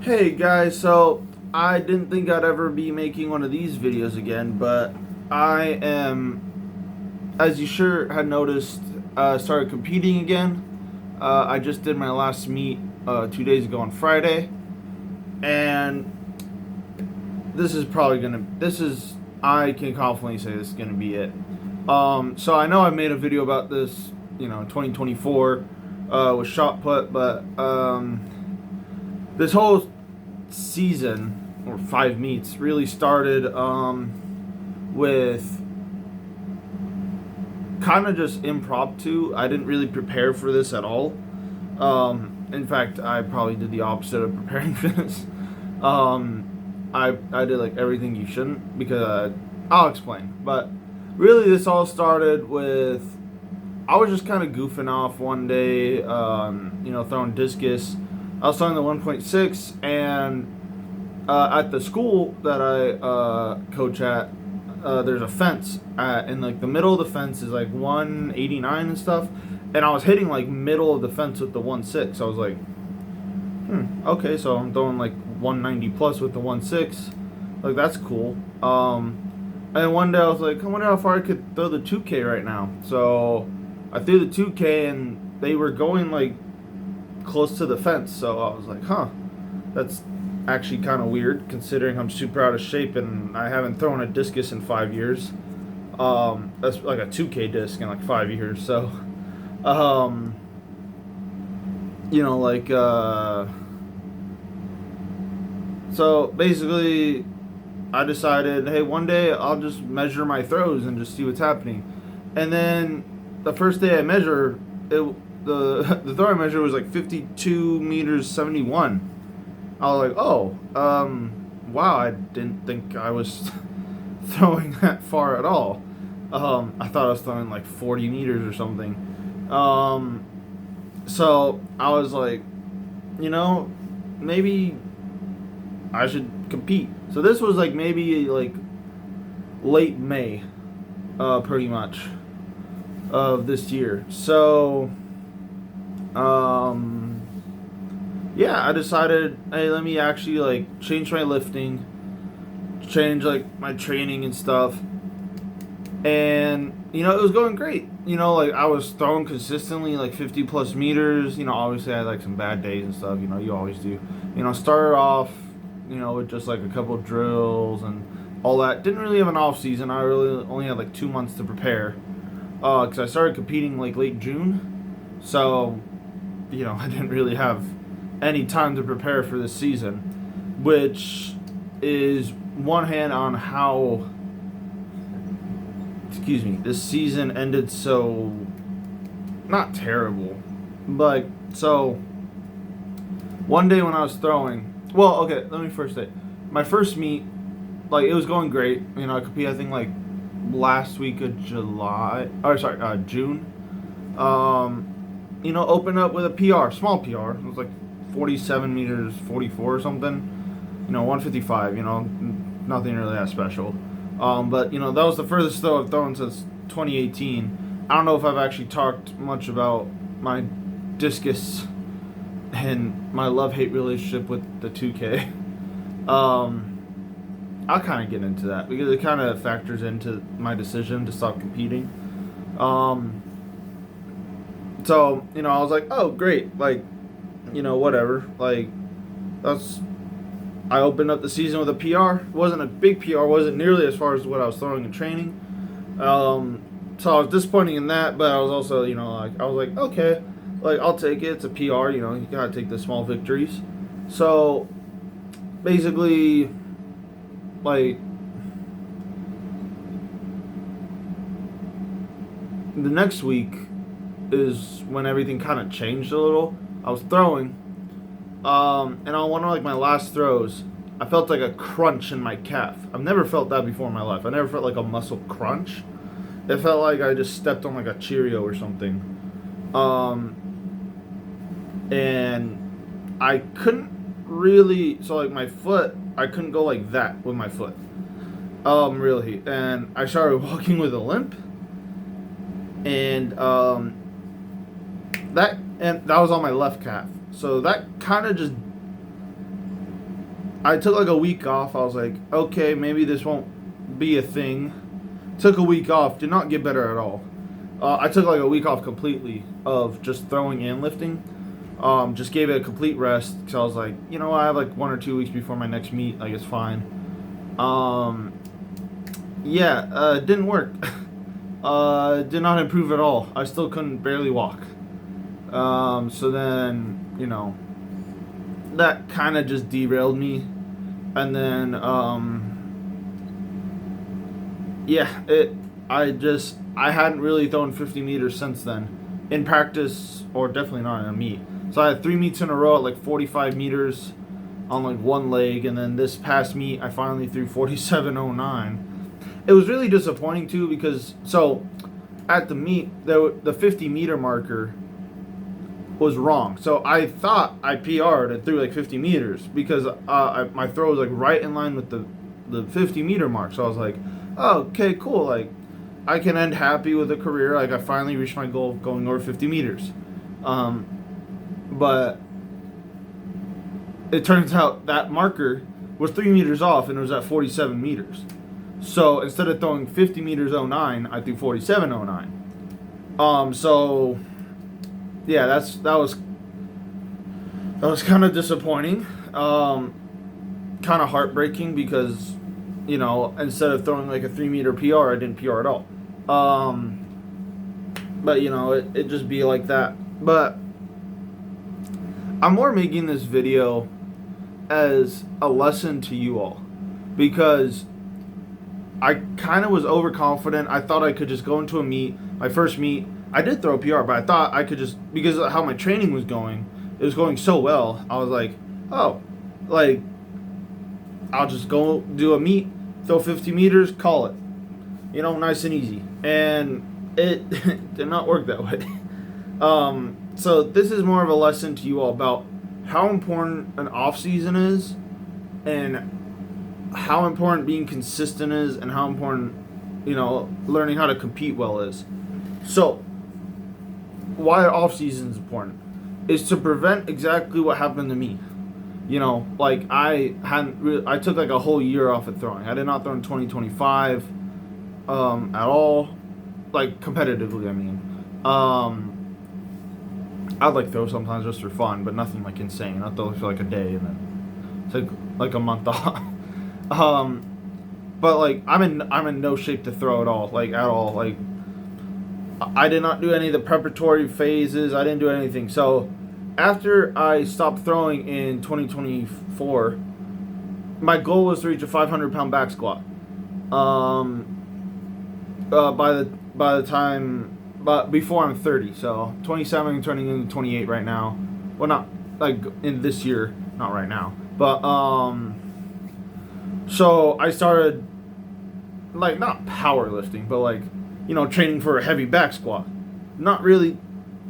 Hey guys, so I didn't think I'd ever be making one of these videos again, but I am, as you sure had noticed, started competing again. I just did my last meet 2 days ago on Friday, and I can confidently say this is gonna be it. So I know I made a video about this, 2024 with shot put, but this whole season or 5 meets really started with kind of just impromptu. I didn't really prepare for this at all. In fact, I probably did the opposite of preparing for this. I did like everything you shouldn't because I'll explain. But really, this all started with I was just kind of goofing off one day, throwing discus. I was throwing the 1.6, and at the school that I coach at, there's a fence, and like the middle of the fence is like 189 and stuff, and I was hitting like middle of the fence with the 1.6. I was like, okay, so I'm throwing like 190 plus with the 1.6, like that's cool. And one day I was like, I wonder how far I could throw the 2K right now. So I threw the 2K, and they were going like close to the fence, so I was like, that's actually kind of weird considering I'm super out of shape and I haven't thrown a discus in 5 years. That's like a 2K disc in like 5 years, so so basically I decided, hey, one day I'll just measure my throws and just see what's happening. And then the first day I measure it, the throw I measured was like 52 meters 71. I was like, oh, wow, I didn't think I was throwing that far at all. I thought I was throwing like 40 meters or something. So I was like, maybe I should compete. So this was like maybe like late May, pretty much, of this year. So yeah, I decided, hey, let me actually like change my lifting, change like my training and stuff. And it was going great. Like I was throwing consistently like 50 plus meters. Obviously I had like some bad days and stuff, you always do. Started off, with just like a couple of drills and all that. Didn't really have an off season. I really only had like 2 months to prepare. Because I started competing like late June. So, I didn't really have any time to prepare for this season, which is one hand on how, this season ended so, not terrible, but so one day when I was throwing, well, okay, let me first say, my first meet, like it was going great. I competed, I think like last week of June. Opened up with a PR, small PR. It was like 47 meters 44 or something. 155. Nothing really that special. But that was the furthest throw I've thrown since 2018. I don't know if I've actually talked much about my discus and my love-hate relationship with the 2K. I'll kind of get into that because it kind of factors into my decision to stop competing. So, I was like, oh, great. Like, whatever. Like, I opened up the season with a PR. It wasn't a big PR. Wasn't nearly as far as what I was throwing in training. So I was disappointing in that, but I was also, I was like, okay, like, I'll take it. It's a PR, you gotta take the small victories. So, basically, like, the next week is when everything kind of changed a little. I was throwing, and on one of like my last throws, I felt like a crunch in my calf. I've never felt that before in my life. I never felt like a muscle crunch. It felt like I just stepped on like a Cheerio or something. And I couldn't really, so like my foot, I couldn't go like that with my foot. Really. And I started walking with a limp. And that was on my left calf. So that kind of just I took like a week off. I was like, okay, maybe this won't be a thing. Took a week off, did not get better at all. I took like a week off completely of just throwing and lifting. Just gave it a complete rest because I was like, I have like 1 or 2 weeks before my next meet. Like, it's fine. Didn't work. Did not improve at all. I still couldn't barely walk. So then, that kind of just derailed me. And then, I hadn't really thrown 50 meters since then in practice, or definitely not in a meet. So I had 3 meets in a row at like 45 meters on like one leg, and then this past meet I finally threw 47.09. It was really disappointing too because at the meet the 50 meter marker was wrong. So I thought I PR'd and threw like 50 meters because my throw was like right in line with the 50 meter mark. So I was like, oh, okay, cool. Like, I can end happy with a career. Like, I finally reached my goal of going over 50 meters. But it turns out that marker was 3 meters off and it was at 47 meters. So instead of throwing 50 meters 09, I threw 47.09. That was kind of disappointing. Kind of heartbreaking because, instead of throwing like a 3 meter PR, I didn't PR at all. But it just be like that. But I'm more making this video as a lesson to you all because I kind of was overconfident. I thought I could just go into a meet, my first meet. I did throw a PR, but I thought I could just, because of how my training was going, it was going so well. I was like, oh, like, I'll just go do a meet, throw 50 meters, call it. Nice and easy. And it did not work that way. So this is more of a lesson to you all about how important an off season is, and how important being consistent is, and how important, learning how to compete well is. So why off season is important is to prevent exactly what happened to me. Like I took like a whole year off of throwing. I did not throw in 2025 at all, like competitively. I mean, I'd like throw sometimes just for fun, but nothing like insane. I'd throw for like a day and then take like a month off. But like I'm in no shape to throw at all, like at all. Like I did not do any of the preparatory phases. I didn't do anything. So after I stopped throwing in 2024, my goal was to reach a 500-pound back squat. But before I'm 30, so 27, turning into 28 right now. Well, not like in this year, not right now. But so I started like not powerlifting, but like training for a heavy back squat. Not really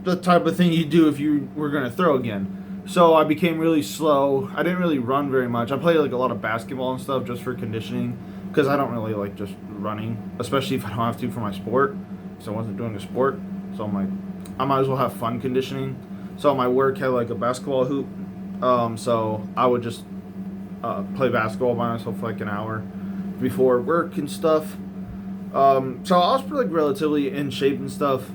the type of thing you do if you were gonna throw again. So I became really slow. I didn't really run very much. I played like a lot of basketball and stuff just for conditioning because I don't really like just running, especially if I don't have to for my sport. So I wasn't doing a sport. So I'm like, I might as well have fun conditioning. So my work had like a basketball hoop. So I would just play basketball by myself for like an hour before work and stuff. So I was like relatively in shape and stuff.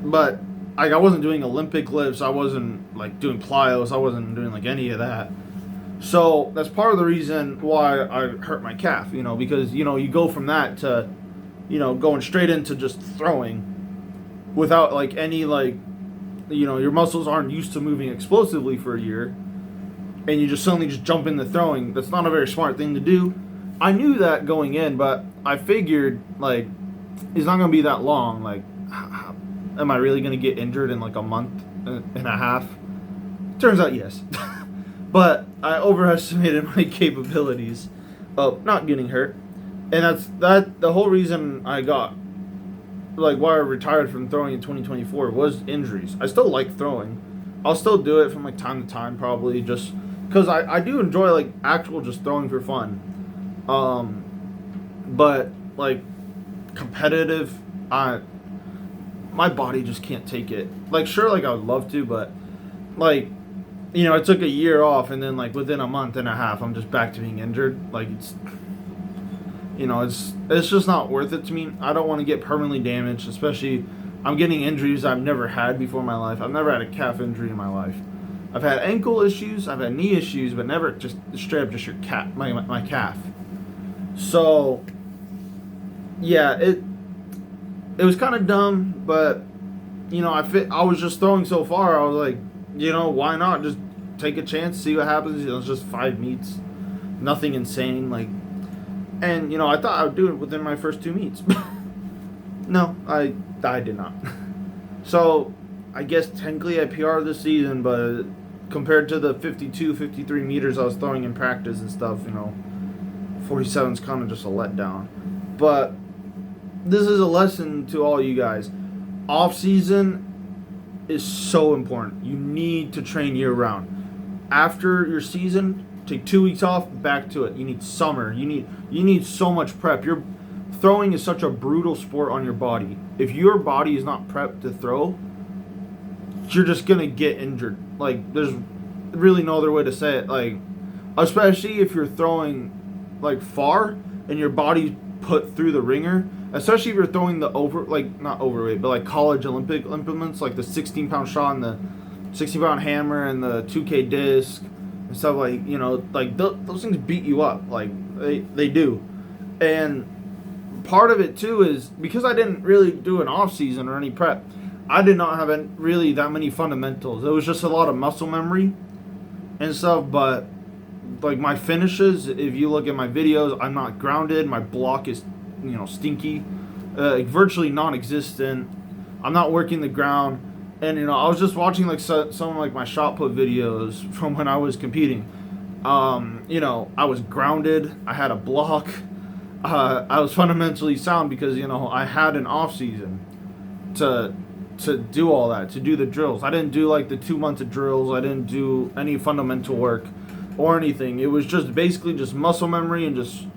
But like I wasn't doing Olympic lifts. I wasn't like doing plyos. I wasn't doing like any of that. So that's part of the reason why I hurt my calf, because, you go from that to, going straight into just throwing without like any like, your muscles aren't used to moving explosively for a year and you just suddenly just jump into throwing. That's not a very smart thing to do. I knew that going in, but I figured like, it's not going to be that long. Like, am I really going to get injured in like a month and a half? Turns out yes. But I overestimated my capabilities of not getting hurt. And that's the whole reason I got, like, why I retired from throwing in 2024 was injuries. I still like throwing. I'll still do it from, like, time to time, probably, just because I do enjoy, like, actual just throwing for fun. But, like, competitive, my body just can't take it. Like, sure, like, I would love to, but like, it took a year off, and then like within a month and a half, I'm just back to being injured. Like it's just not worth it to me. I don't want to get permanently damaged, especially I'm getting injuries I've never had before in my life. I've never had a calf injury in my life. I've had ankle issues, I've had knee issues, but never just straight up just your my calf. So yeah, it was kind of dumb, but I was just throwing so far. I was like, why not just take a chance, see what happens? It's just 5 meets, nothing insane, like. And I thought I would do it within my first 2 meets. No, I did not. So I guess technically I PR'd this season, but compared to the 52, 53 meters I was throwing in practice and stuff, 47 is kind of just a letdown. But this is a lesson to all you guys. Off season is so important. You need to train year round. After your season, take 2 weeks off, back to it. You need summer. You need so much prep. Your throwing is such a brutal sport on your body. If your body is not prepped to throw, you're just gonna get injured. Like, there's really no other way to say it. Like, especially if you're throwing like far and your body's put through the ringer. Especially if you're throwing the not overweight, but like college Olympic implements, like the 16-pound shot and the 16-pound hammer and the 2K disc and stuff, like, those things beat you up. Like, they do. And part of it too is because I didn't really do an off season or any prep, I did not have really that many fundamentals. It was just a lot of muscle memory and stuff. But like my finishes, if you look at my videos, I'm not grounded. My block is stinky, virtually non-existent. I'm not working the ground. And I was just watching like some of like my shot put videos from when I was competing. I was grounded. I had a block. I was fundamentally sound because I had an off season to do all that, to do the drills. I didn't do like the 2 months of drills. I didn't do any fundamental work or anything. It was just basically just muscle memory and just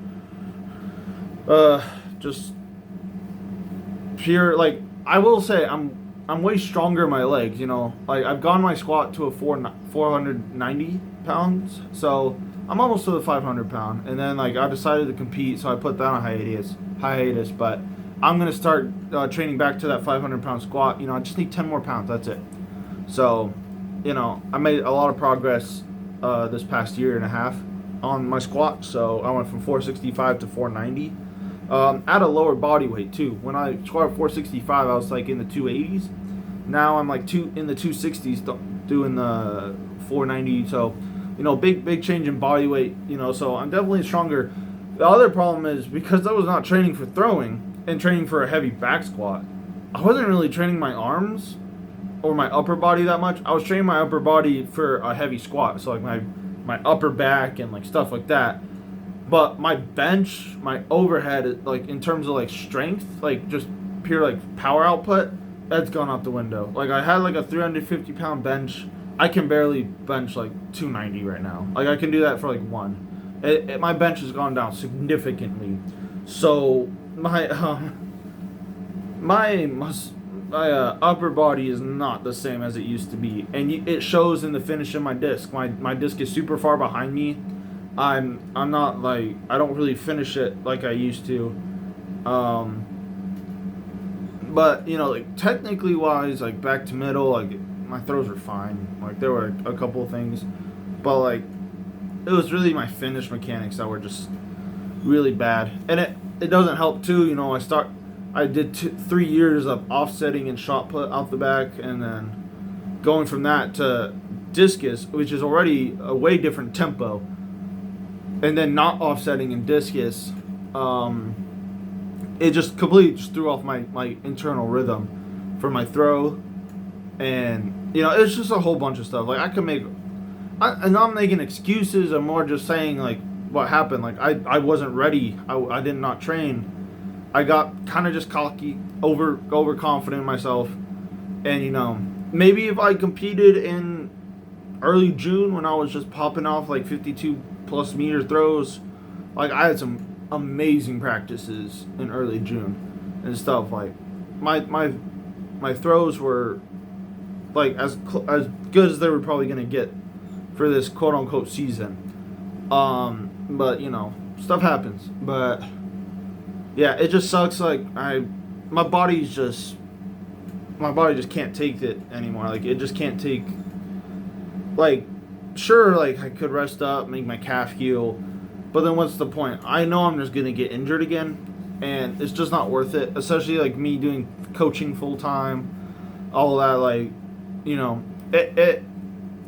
pure. Like, I will say I'm way stronger in my legs. Like I've gone my squat to a 490 pounds, so I'm almost to the 500 pound. And then like I decided to compete, so I put that on hiatus. But I'm gonna start training back to that 500 pound squat. I just need 10 more pounds. That's it. So, I made a lot of progress this past year and a half on my squat. So I went from 465 to 490. At a lower body weight too. When I squatted 465, I was like in the 280s. Now I'm like in the 260s doing the 490. So, big change in body weight. So I'm definitely stronger. The other problem is because I was not training for throwing and training for a heavy back squat, I wasn't really training my arms or my upper body that much. I was training my upper body for a heavy squat. So like my upper back and like stuff like that. But my bench, my overhead, like in terms of like strength, like just pure like power output, that's gone out the window. Like I had like a 350 pound bench. I can barely bench like 290 right now. Like I can do that for like one. My bench has gone down significantly. So my upper body is not the same as it used to be, and it shows in the finish of my disc. My disc is super far behind me. I'm not like, I don't really finish it like I used to. But like technically wise, like back to middle, like my throws were fine. Like there were a couple of things, but like it was really my finish mechanics that were just really bad. And it doesn't help too. I did 3 years of offsetting and shot put out the back, and then going from that to discus, which is already a way different tempo, and then not offsetting and discus, it just completely just threw off my internal rhythm for my throw. And it's just a whole bunch of stuff. Like I'm not making excuses. I'm more just saying like what happened. Like I wasn't ready. I did not train. I got kind of just cocky, overconfident in myself. And maybe if I competed in early June when I was just popping off like 52 plus meter throws, like I had some amazing practices in early June and stuff. Like my throws were like as good as they were probably gonna get for this quote unquote season. But stuff happens. But yeah, it just sucks. Like my body just can't take it anymore. Like it just can't take. Like, sure, like I could rest up, make my calf heal, but then what's the point? I know I'm just gonna get injured again, and it's just not worth it. Especially like me doing coaching full time, all of that. Like,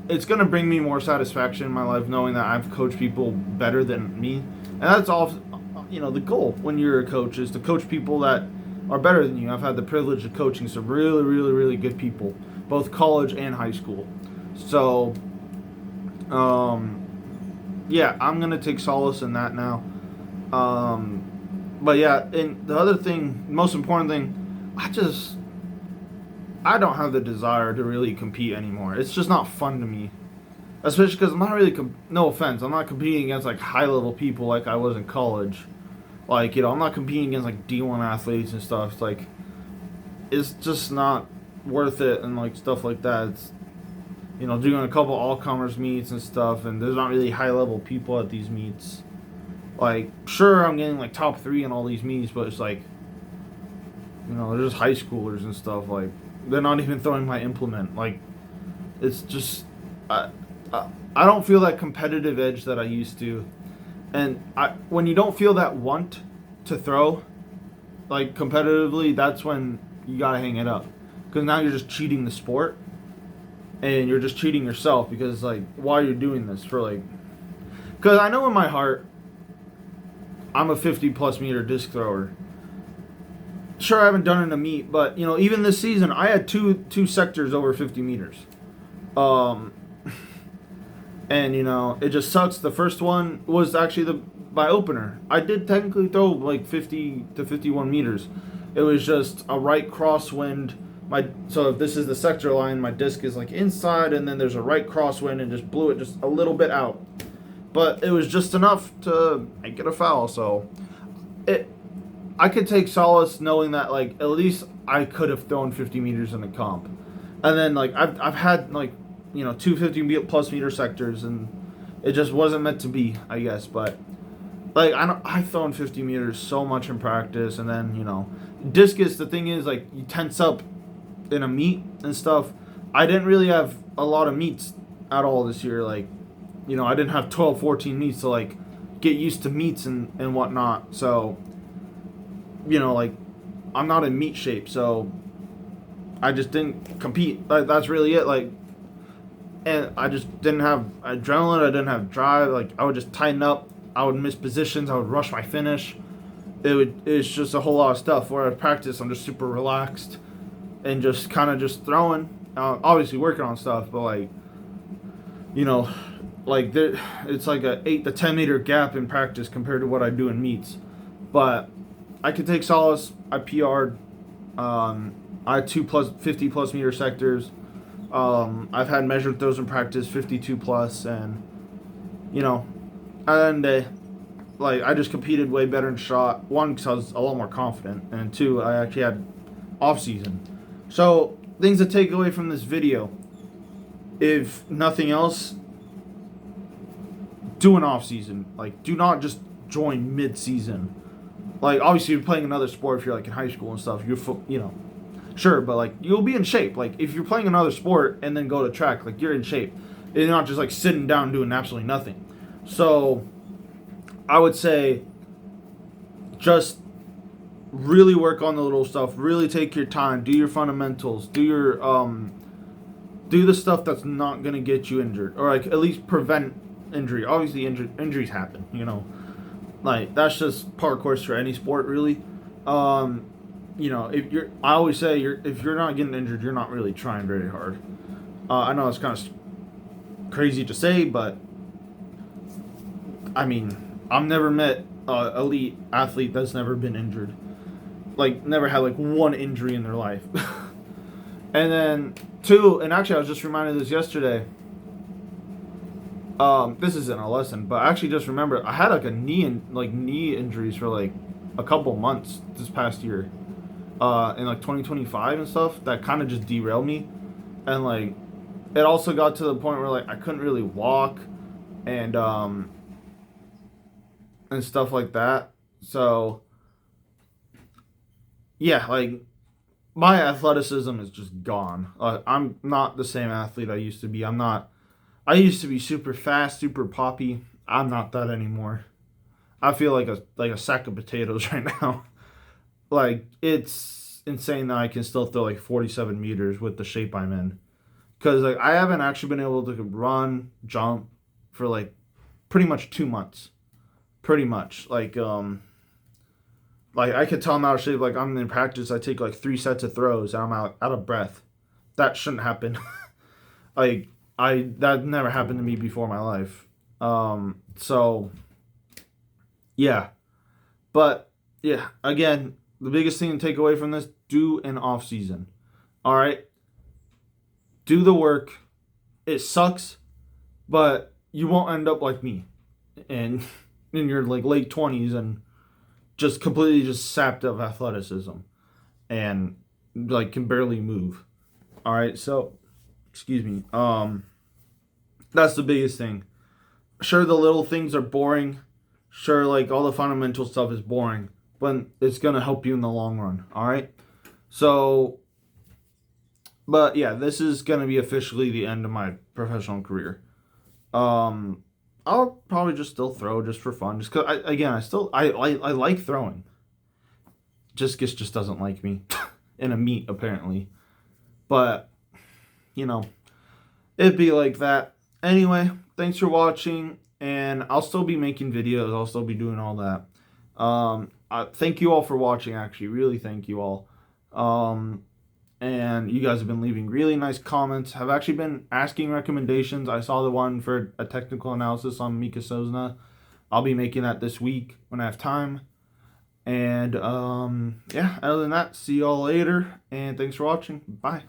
it's gonna bring me more satisfaction in my life knowing that I've coached people better than me, and that's all. The goal when you're a coach is to coach people that are better than you. I've had the privilege of coaching some really, really, really good people, both college and high school. So, yeah, I'm gonna take solace in that now. But yeah, and the other thing, most important thing, I don't have the desire to really compete anymore. It's just not fun to me. Especially because I'm not really, no offense, I'm not competing against like high level people like I was in college. Like, I'm not competing against like D1 athletes and stuff. Like, it's just not worth it and like stuff like that. It's, doing a couple all-comers meets and stuff, and there's not really high-level people at these meets. Like, sure, I'm getting like top 3 in all these meets, but it's like, they're just high schoolers and stuff. Like, they're not even throwing my implement. Like, it's just, I don't feel that competitive edge that I used to. And when you don't feel that want to throw, like, competitively, that's when you gotta hang it up. Because now you're just cheating the sport. And you're just cheating yourself because, like, why are you doing this? Because I know in my heart, I'm a 50-plus meter disc thrower. Sure, I haven't done it in a meet, but, even this season, I had two sectors over 50 meters. And, it just sucks. The first one was actually my opener. I did technically throw, like, 50 to 51 meters. It was just a right crosswind. So if this is the sector line, my disc is like inside, and then there's a right crosswind and just blew it just a little bit out. But it was just enough to make it a foul. So I could take solace knowing that, like, at least I could have thrown 50 meters in the comp. And then, like, I've had like 250 plus meter sectors, and it just wasn't meant to be, I guess. But like I've thrown 50 meters so much in practice, and then discus. The thing is, like, you tense up in a meet and stuff. I didn't really have a lot of meets at all this year. Like, I didn't have 12, 14 meets to like get used to meets and whatnot. So, like, I'm not in meet shape, so I just didn't compete. Like, that's really it. Like, and I just didn't have adrenaline. I didn't have drive. Like, I would just tighten up. I would miss positions. I would rush my finish. It's just a whole lot of stuff. Where I practice, I'm just super relaxed and just kind of just throwing, obviously working on stuff, but like, like it's like a 8 to 10 meter gap in practice compared to what I do in meets. But I could take solace. I PR'd. I had 50 plus meter sectors. I've had measured throws in practice, 52 plus, and like, I just competed way better in shot. One, because I was a lot more confident, and two, I actually had off season. So, things to take away from this video. If nothing else, do an off season. Like, do not just join mid season. Like, obviously, you're playing another sport if you're like in high school and stuff. Sure, but like, you'll be in shape. Like, if you're playing another sport and then go to track, like, you're in shape. You're not just like sitting down doing absolutely nothing. So, I would say just really work on the little stuff. Really take your time. Do your fundamentals. Do your do the stuff that's not gonna get you injured, or like at least prevent injury. Obviously, injuries happen. Like, that's just par course for any sport, really. If you're, I always say, if you're not getting injured, you're not really trying very hard. I know it's kind of crazy to say, but I mean, I've never met an elite athlete that's never been injured. Like, never had like one injury in their life. And then two, and actually I was just reminded of this yesterday. This isn't a lesson, but I actually just remember I had like knee injuries for like a couple months this past year, in like 2025 and stuff. That kind of just derailed me. and like it also got to the point where like I couldn't really walk and and stuff like that. So yeah, like my athleticism is just gone. I'm not the same athlete I used to be. I'm not. I used to be super fast, super poppy. I'm not that anymore. I feel like a sack of potatoes right now. Like it's insane that I can still throw like 47 meters with the shape I'm in. Cause like I haven't actually been able to run, jump for like pretty much 2 months. Pretty much like I could tell I'm out of shape. Like I'm in practice, I take like 3 sets of throws and I'm out of breath. That shouldn't happen. like I that never happened to me before in my life. So yeah, but yeah, again, the biggest thing to take away from this: do an off season. All right, do the work. It sucks, but you won't end up like me, and in your like late 20s and just completely just sapped of athleticism and like can barely move. All right, so excuse me. That's the biggest thing. Sure, the little things are boring. Sure, like all the fundamental stuff is boring, but it's gonna help you in the long run. All right. So, but yeah, this is gonna be officially the end of my professional career. Um, I'll probably just still throw just for fun, just cause I like throwing. Just doesn't like me in a meet apparently, but you know it'd be like that. Anyway, thanks for watching, and I'll still be making videos. I'll still be doing all that. Thank you all for watching. Actually, really thank you all. And you guys have been leaving really nice comments. Have actually been asking recommendations. I saw the one for a technical analysis on Mika Sosna. I'll be making that this week when I have time. And yeah, other than that, see y'all later. And thanks for watching. Bye.